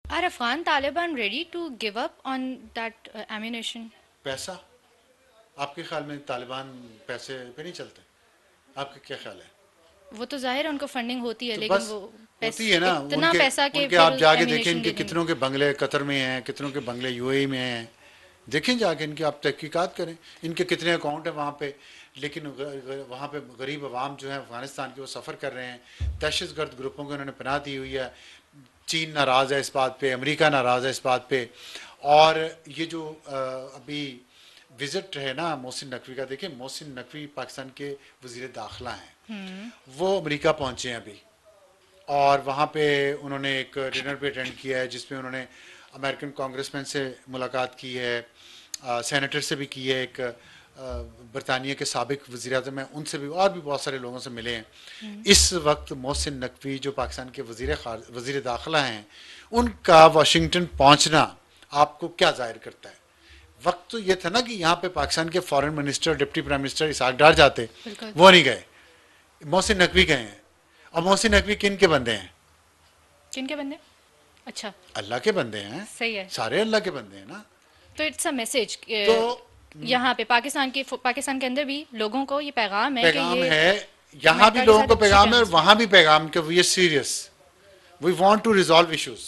Are Afghan Taliban ready to give up on that ammunition? पैसा, आपके ख्याल में तालिबान पैसे पे नहीं चलते? आपका क्या ख्याल है? वो तो जाहिर है उनको फंडिंग होती है, तो लेकिन बस वो होती है ना, इतना उनके पैसा के उनके फिर आप जाके देखें एम्यूनेशन इनके ले लेंगे। कितनों के बंगले कतर में हैं, कितनों के बंगले यूएई में हैं। देखें जाके इनकी आप तहकीकात करें, इनके कितने अकाउंट हैं वहाँ पे। लेकिन वहाँ पे गरीब आवाम जो है अफ़गानिस्तान की वो सफ़र कर रहे हैं। दहशत गर्द ग्रुपों को इन्होंने पनाह दी हुई है। चीन नाराज़ है इस बात पे, अमेरिका नाराज़ है इस बात पे। और ये जो अभी विज़िट है ना मोहसिन नकवी का, देखिए मोहसिन नकवी पाकिस्तान के वज़ीर दाखिला हैं, वो अमेरिका पहुँचे हैं अभी। और वहाँ पे उन्होंने एक डिनर भी अटेंड किया है जिसमें उन्होंने अमेरिकन कांग्रेसमैन से मुलाकात की है, सेनेटर से भी की है, एक बरतानिया के साबिक वज़ीर आज़म हैं उनसे भी, और भी बहुत सारे लोगों से मिले हैं। इस वक्त मोहसिन नकवी जो पाकिस्तान के वज़ीर दाखिला हैं, उनका वाशिंगटन पहुँचना आपको क्या जाहिर करता है? वक्त तो ये था ना कि यहाँ पे पाकिस्तान के foreign minister, deputy prime minister Ishaq Dar जाते, बिल्कुल। वो नहीं गए, मोहसिन नकवी गए हैं। और मोहसिन नकवी किन के बंदे हैं? किन के बंदे? अच्छा। अल्लाह के बंदे हैं, सही है। सारे अल्लाह के बंदे हैं ना। तो इट्स अ मैसेज तो यहाँ पे पाकिस्तान के अंदर भी लोगों को ये पैगाम है कि पैगाम ये है, यहाँ भी अमेरिका के लोगों साथ को अच्छी पैगाम है और टर्म्स में। वहाँ भी पैगाम कि we are serious, we want to resolve issues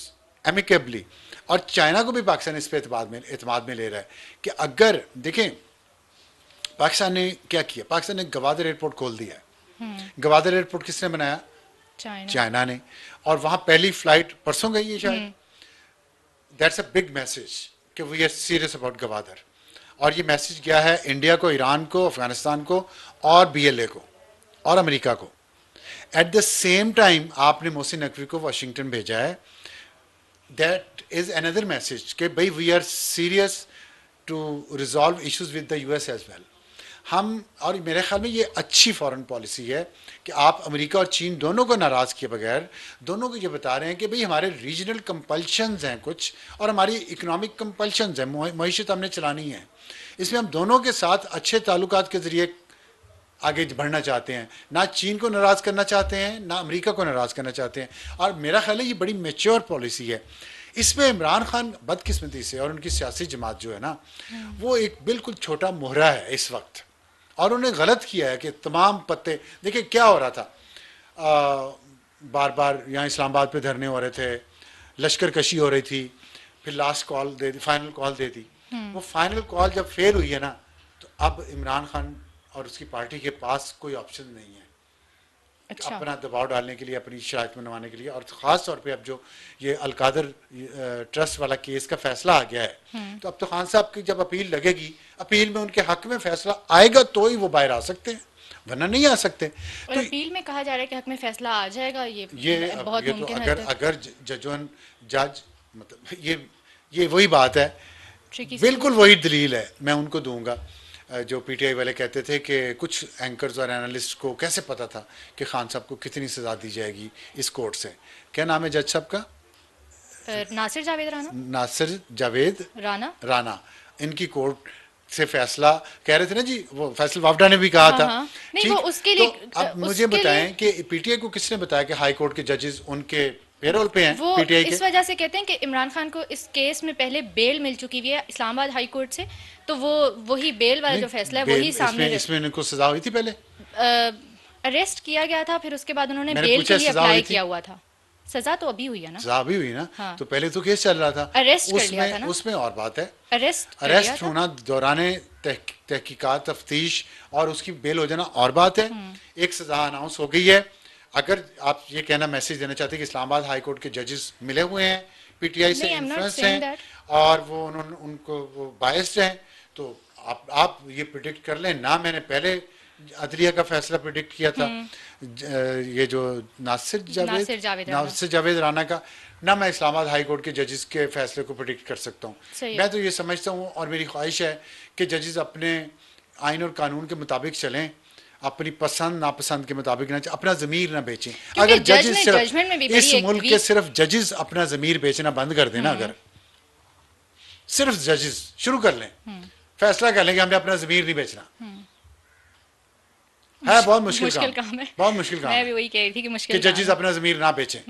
amicably. और चाइना को भी पाकिस्तान इस पे एतमाद में ले रहा है कि अगर देखें पाकिस्तान ने क्या किया, पाकिस्तान ने गवादर एयरपोर्ट खोल दिया है। गवादर एयरपोर्ट किसने बनाया? चाइना। चाइना ने। और वहाँ पहली फ्लाइट परसों गई है शायद। दैट्स अ बिग मैसेज कि we are serious about Gwadar. और ये मैसेज गया है इंडिया को, ईरान को, अफगानिस्तान को और बीएलए को और अमेरिका को। एट द सेम टाइम आपने मोहसिन नकवी को वाशिंगटन भेजा है। दैट इज अनदर मैसेज कि भाई we are serious to resolve issues with the US as well. हम, और मेरे ख्याल में ये अच्छी फॉरेन पॉलिसी है कि आप अमेरिका और चीन दोनों को नाराज़ किए बगैर दोनों को ये बता रहे हैं कि भाई हमारे रीजनल कंपल्शंस हैं कुछ, और हमारी इकोनॉमिक कंपल्शंस हैं, मईशत हमने चलानी है। इसमें हम दोनों के साथ अच्छे ताल्लुकात के ज़रिए आगे बढ़ना चाहते हैं, ना चीन को नाराज़ करना चाहते हैं, ना अमेरिका को नाराज़ करना चाहते हैं। और मेरा ख्याल है ये बड़ी मेच्योर पॉलिसी है। इसमें इमरान खान बदकिस्मती से और उनकी सियासी जमात जो है ना, वो एक बिल्कुल छोटा मोहरा है इस वक्त। और उन्होंने गलत किया है कि तमाम पत्ते, देखिए क्या हो रहा था, बार बार यहाँ इस्लामाबाद पे धरने हो रहे थे, लश्कर कशी हो रही थी, फिर लास्ट कॉल दे दी, फाइनल कॉल दे दी। वो फाइनल कॉल जब फेल हुई है ना, तो अब इमरान खान और उसकी पार्टी के पास कोई ऑप्शन नहीं है अच्छा। अपना दबाव डालने के लिए, अपनी शराइत मनवाने के लिए। और ख़ास तौर पे अब जो ये अलकादर ट्रस्ट वाला केस का फैसला आ गया है, तो अब तो खान साहब की जब अपील लगेगी, अपील में उनके हक में फैसला आएगा तो ही वो बाहर आ सकते हैं, वरना नहीं आ सकते। और तो अपील में कहा जा रहा है कि हक में फैसला आ जाएगा, ये अब बहुत ये तो मुमकिन हद अगर तक अगर जजवन जज, मतलब ये वही बात है, ट्रिकी बिल्कुल सिचुएशन। वही दलील है मैं उनको दूंगा। जो पीटीआई वाले कहते थे कि कुछ एंकर्स और एनालिस्ट को कैसे पता था कि खान साहब को कितनी सज़ा दी जाएगी इस कोर्ट से। क्या नाम है जज साहब का? नासिर जावेद राना। नासिर जावेद राना। राना। इनकी कोर्ट से फैसला कह रहे थे ना जी, वो फैसल वावडा ने भी कहा हाँ था। हाँ। नहीं, वो ठीक, उसके तो लिए अब मुझे उसके लिए बताएं कि पीटीआई को किसने बताया कि हाई कोर्ट के जजेस उनके पेरोल पे हैं वो पीटीआई के? इस वजह से कहते हैं कि इमरान खान को इस केस में पहले बेल मिल चुकी हुई है इस्लामाबाद हाई कोर्ट से, तो वो वही बेल वाला नहीं, जो फैसला है बेल वही सामने इसमें इसमें इनको सजा हुई थी पहले? अरेस्ट किया गया था, फिर उसके बाद उन्होंने मैंने बेल पूछा के लिए सजा हुई अप्लाई थी? किया हुआ था। सजा तो अभी हुई है ना। सजा भी हुई ना, हाँ। तो पहले तो केस चल रहा था। अरेस्ट कर लिया था उसमें ना। उसमें और बात है, अरेस्ट कर लिया अरेस्ट था। होना दौरान तहकीकात तफ्तीश और उसकी बेल हो जाना और बात है। एक सजा अनाउंस हो गई है। अगर आप ये कहना मैसेज देना चाहते हैं कि इस्लामाबाद हाई कोर्ट के जजेस मिले हुए हैं पीटीआई से, नहीं, I am not influenced saying हैं दैट। और वो उन्होंने उनको वो बायस्ड हैं, तो आप ये प्रिडिक्ट कर लें ना, मैंने पहले अदलिया का फैसला प्रिडिक्ट किया था, ये जो नासिर जावेद राना। नासिर जावेद राना का, ना मैं इस्लामाबाद हाई कोर्ट के जजेस के फैसले को प्रिडिक्ट कर सकता हूँ। सही है। मैं तो ये समझता हूँ और मेरी ख्वाहिश है कि जजेस अपने आइन और कानून के मुताबिक चलें, अपनी पसंद नापसंद के मुताबिक ना, अपना ज़मीर ना बेचें। क्योंकि अगर जज जजेस ने सिर्फ जजमेंट में भी इस बड़ी एक मुल्क के वीक। सिर्फ जजेस अपना ज़मीर बेचना बंद कर देना, अगर सिर्फ जजेस शुरू कर लें, फैसला कर लें कि हमने अपना ज़मीर नहीं बेचना, है बहुत मुश्किल मुश्किल काम, काम है। बहुत मुश्किल काम मैं है भी वही कह रही थी कि कि मुश्किल काम जजेस है। अपना ज़मीर ना बेचें।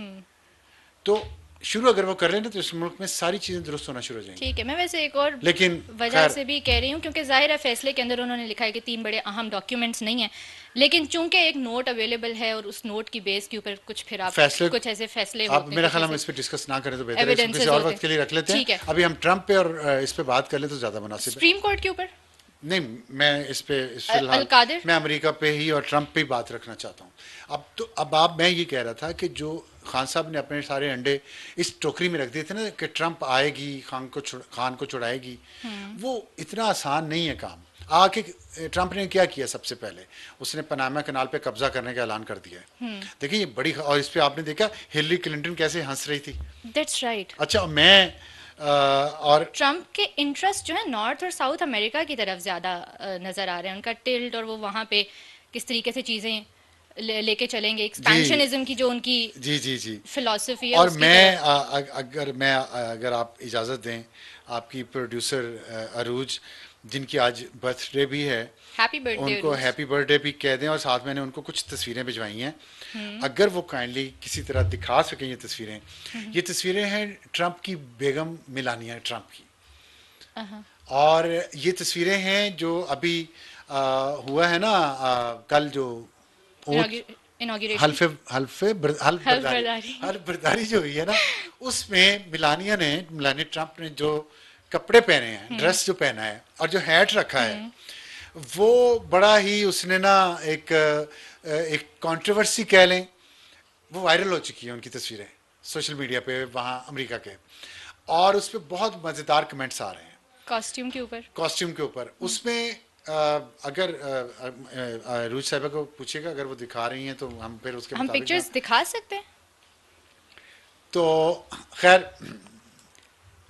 तो शुरू अगर वो कर लें ना तो इस मुल्क में सारी चीज़ें दुरुस्त होना शुरू हो जाएंगी। ठीक है, मैं वैसे एक और लेकिन वजह खैर, से भी कह रही हूँ, क्योंकि जाहिर है फैसले के अंदर उन्होंने लिखा है कि 3 बड़े अहम डॉक्यूमेंट्स नहीं हैं, लेकिन चूंकि एक नोट अवेलेबल है और उस नोट की बेस के ऊपर कुछ फिर आप फैसले, कुछ ऐसे फैसले आप होते हैं, मेरा कुछ ख्याल हम ऐसे इस पर डिस्कस ना करें तो बेहतर है, इसको किसी एविडेंसेस और होते वक्त हैं। के लिए रख लेते हैं। ठीक है, अभी हम ट्रंप पे और इस पे बात कर लें तो ज़्यादा मुनासिब है। सुप्रीम कोर्ट के ऊपर नहीं, मैं इस पे फिलहाल अलकादिर। मैं अमेरिका पे ही और ट्रंप पे ही बात रखना चाहता हूँ। अब आप, मैं ये कह रहा था कि जो खान साहब ने अपने सारे अंडे इस टोकरी में रख दिए थे ना कि ट्रंप आएगी खान को छुड़ाएगी, वो इतना आसान नहीं है काम। आके ट्रंप ने क्या किया, सबसे पहले उसने पनामा कनाल पे कब्जा करने का ऐलान कर दिया है। देखिए ये बड़ी, और इस पे आपने देखा हिलरी क्लिंटन कैसे हंस रही थी। That's right. अच्छा, मैं और ट्रम्प के इंटरेस्ट जो है नॉर्थ और साउथ अमेरिका की तरफ ज़्यादा नज़र आ रहे हैं, उनका टिल्ट, और वो वहाँ पे किस तरीके से चीज़ें लेके चलेंगे, जी एक्सपेंशनिज्म की जो उनकी जी जी जी। फिलॉसफी है और उसकी मैं तरफ। अगर आप इजाज़त दें, आपकी प्रोड्यूसर अरूज, जिनकी आज बर्थडे भी है, हैप्पी बर्थडे उनको अरूज। हैप्पी बर्थडे भी कह दें, और साथ मैंने उनको कुछ तस्वीरें भिजवाई हैं। अगर वो काइंडली किसी तरह दिखा सकें ये तस्वीरें, ये तस्वीरें हैं ट्रंप की बेगम मिलानिया ट्रंप की, और ये तस्वीरें हैं जो अभी हुआ है ना, कल जो ओथ, इनॉग्रेशन। हल्फे हल्फे बर, हल हल्फ बरदारी बर्दारी। हल बरदारी जो हुई है ना, उसमें मिलानिया ट्रंप ने जो कपड़े पहने हैं, ड्रेस जो पहना है और जो हैट रखा है, वो बड़ा ही, उसने ना एक कंट्रोवर्सी कह लें, वो वायरल हो चुकी है उनकी तस्वीरें सोशल मीडिया पे वहाँ अमेरिका के, और उस पर बहुत मज़ेदार कमेंट्स आ रहे हैं कॉस्ट्यूम के ऊपर। कॉस्ट्यूम के ऊपर। उसमें अगर रूज साहिबा को पूछिएगा, अगर वो दिखा रही हैं तो हम फिर उसके हम मुताबिक ना, पिक्चर्स दिखा सकते हैं? तो खैर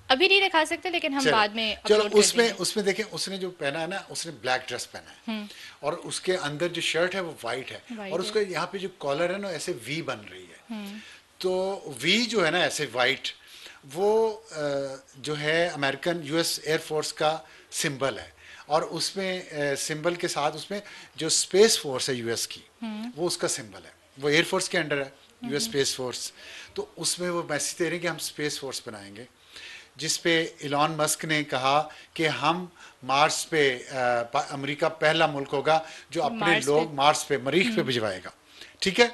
अभी नहीं दिखा सकते, लेकिन हम चलो बाद में चलो, अपलोड कर उसमें देंगे। उसमें देखें, उसने जो पहना है ना, उसने ब्लैक ड्रेस पहना है, और उसके अंदर जो शर्ट है वो वाइट है, वाइट और है। उसका यहाँ पे जो कॉलर है ना, ऐसे वी बन रही है। तो वी जो है ना ऐसे वाइट, वो जो है अमेरिकन यूएस एयरफोर्स का सिंबल है, और उसमें सिंबल के साथ उसमें जो स्पेस फोर्स है यूएस की, वो उसका सिंबल है, वो एयरफोर्स के अंडर है, यूएस स्पेस फोर्स। तो उसमें वो मैसेज दे रहे हैं कि हम स्पेस फोर्स बनाएंगे, जिस पे इलॉन मस्क ने कहा कि हम मार्स पे अमेरिका पहला मुल्क होगा जो अपने मार्स पे। लोग मार्स पे, मरीख पे भिजवाएगा। ठीक है,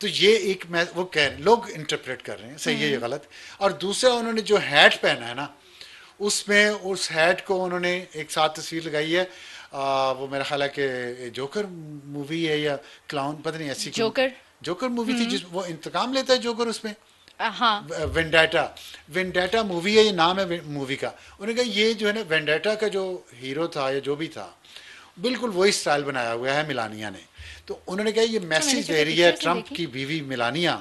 तो ये एक वो कह लोग इंटरप्रेट कर रहे हैं, सही है ये गलत। और दूसरा, उन्होंने जो हैट पहना है ना, उसमें उस हैट को उन्होंने एक साथ तस्वीर लगाई है, वो मेरा ख्याल है कि जोकर मूवी है या क्लाउन, पता नहीं ऐसी जोकर। जोकर मूवी थी, जिस वो इंतकाम लेता है जोकर उसमें, हाँ। वेंडाटा, वेंडाटा मूवी है, ये नाम है मूवी का। उन्होंने कहा ये जो है ना, वेंडाटा का जो हीरो था या जो भी था, बिल्कुल वही स्टाइल बनाया हुआ है मिलानिया ने। तो उन्होंने कहा ये अच्छा, मैंने मैसेज दे चूंकि रही है पिक्चर्स नहीं ट्रंप देखी। की बीवी मिलानिया,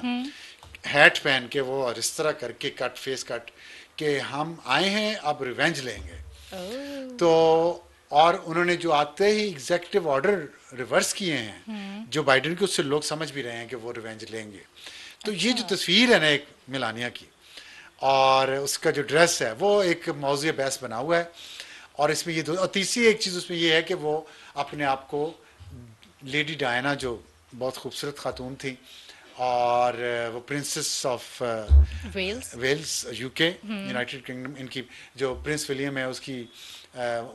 हैट पहन के वो, और इस तरह करके कट, फेस कट, कि हम आए हैं अब रिवेंज लेंगे। ओह। तो और उन्होंने जो आते ही एग्जेक्टिव ऑर्डर रिवर्स किए हैं जो बाइडेन के, उससे लोग समझ भी रहे हैं कि वो रिवेंज लेंगे। तो ये जो अच्छा। तस्वीर है ना एक मिलानिया की, और उसका जो ड्रेस है, वो एक मौज़ूए बहस बना हुआ है। और इसमें ये दो, और तीसरी एक चीज़ उसमें ये है कि वो अपने आप को लेडी डायना, जो बहुत खूबसूरत खातून थी, और वो princess of Wales. Wales UK United Kingdom, इनकी जो प्रिंस विलियम है उसकी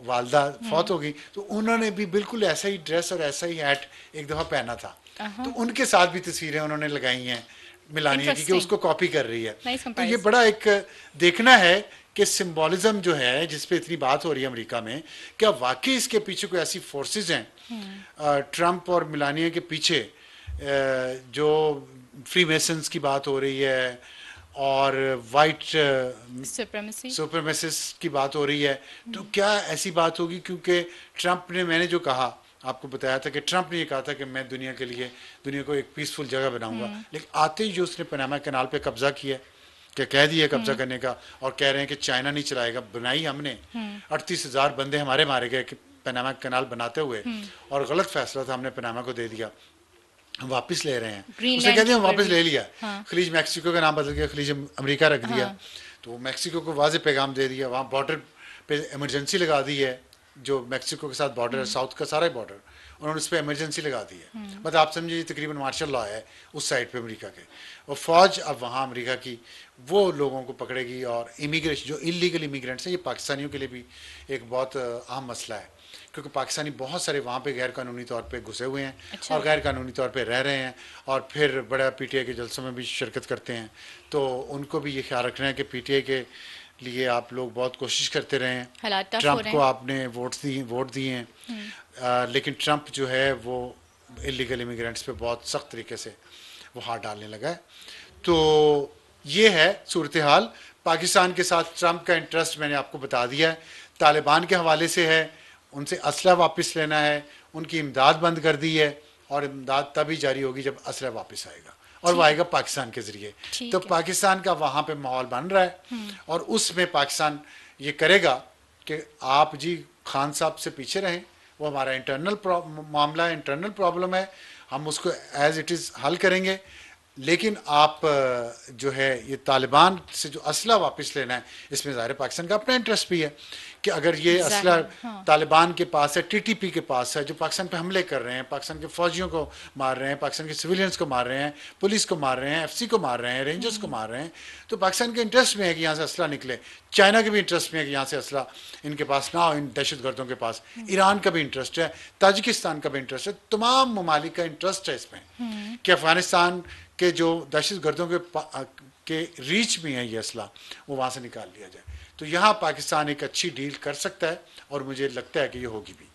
वालदा फौत हो गई, तो उन्होंने भी बिल्कुल ऐसा ही ड्रेस और ऐसा ही हैट एक दफ़ा पहना था। तो उनके साथ भी तस्वीरें उन्होंने लगाई हैं मिलानिया की, कि उसको कॉपी कर रही है। नाइस तो ये कंपैरिजन। बड़ा एक देखना है कि सिंबॉलिज्म जो है जिस पे इतनी बात हो रही है अमेरिका में, क्या वाकई इसके पीछे कोई ऐसी फोर्सेस हैं ट्रंप और मिलानिया के पीछे, जो फ्री मेसन्स की बात हो रही है, और वाइट सुप्रीमेसी। सुपरमेसिस्ट की बात हो रही है। तो क्या ऐसी बात होगी, क्योंकि ट्रंप ने, मैंने जो कहा आपको बताया था कि ट्रंप ने ये कहा था कि मैं दुनिया के लिए, दुनिया को एक पीसफुल जगह बनाऊंगा, लेकिन आते ही जो उसने पनामा कनाल पे कब्जा किया, कि कह दिया कब्जा करने का, और कह रहे हैं कि चाइना नहीं चलाएगा, बनाई हमने, 38,000 बंदे हमारे मारे गए पनामा कनाल बनाते हुए, और गलत फैसला था, हमने पनामा को दे दिया, हम वापस ले रहे हैं। उसने कह दिया हम वापस ले लिया। हाँ। खलीज मैक्सिको का नाम बदल गया, खलीज अमेरिका रख दिया। हाँ। तो मैक्सिको को वाजे पैगाम दे दिया, वहाँ बॉर्डर पे इमरजेंसी लगा दी है, जो मैक्सिको के साथ बॉर्डर है, साउथ का सारा बॉर्डर उन्होंने उस पर इमरजेंसी लगा दी है। मतलब आप समझिए तकरीबन मार्शल लॉ है उस साइड पे अमेरिका के, और फौज अब वहाँ अमेरिका की वो लोगों को पकड़ेगी। और इमिग्रेशन जो इलीगल इमिग्रेंट्स हैं, ये पाकिस्तानियों के लिए भी एक बहुत अहम मसला है, क्योंकि पाकिस्तानी बहुत सारे वहाँ पे गैर कानूनी तौर पे घुसे हुए हैं अच्छा। और गैर कानूनी तौर पे रह रहे हैं, और फिर बड़ा पीटीआई के जलसों में भी शिरकत करते हैं। तो उनको भी ये ख्याल रखना है कि पीटीआई के लिए आप लोग बहुत कोशिश करते रहे हैं। हालात टफ हो ट्रंप रहे को हैं। आपने वोट दिए हैं, लेकिन ट्रंप जो है वो इलीगल इमिग्रेंट्स पे बहुत सख्त तरीके से वो हाथ डालने लगा है। तो ये है सूरत हाल। पाकिस्तान के साथ ट्रंप का इंटरेस्ट मैंने आपको बता दिया है, तालिबान के हवाले से है, उनसे असला वापस लेना है, उनकी इमदाद बंद कर दी है, और इमदाद तभी जारी होगी जब असला वापस आएगा, और वो ठीक है। आएगा पाकिस्तान के ज़रिए। तो ठीक है। पाकिस्तान का वहाँ पे माहौल बन रहा है, और उसमें पाकिस्तान ये करेगा कि आप जी खान साहब से पीछे रहें, वो हमारा इंटरनल मामला है, इंटरनल प्रॉब्लम है, हम उसको एज इट इज़ हल करेंगे। लेकिन आप जो है ये तालिबान से जो असला वापस लेना है, इसमें ज़ाहिर पाकिस्तान का अपना इंटरेस्ट भी है कि अगर ये असला जाहिर, हाँ। तालिबान के पास है, टीटीपी के पास है, जो पाकिस्तान पे हमले कर रहे हैं, पाकिस्तान के फौजियों को मार रहे हैं, पाकिस्तान के सिविलियंस को मार रहे हैं, पुलिस को मार रहे हैं, एफसी को मार रहे हैं, रेंजर्स को मार रहे हैं, तो पाकिस्तान के इंटरेस्ट में है कि यहाँ से असला निकले। चाइना के भी इंटरेस्ट में है कि यहाँ से असला इनके पास ना हो, इन दहशत गर्दों के पास। ईरान का भी इंटरेस्ट है, ताजिकिस्तान का भी इंटरेस्ट है, तमाम ममालिक का इंटरेस्ट है इसमें कि अफगानिस्तान के जो दहशत गर्दों के रीच में है ये असला, वो वहाँ से निकाल लिया जाए। तो यहाँ पाकिस्तान एक अच्छी डील कर सकता है, और मुझे लगता है कि ये होगी भी।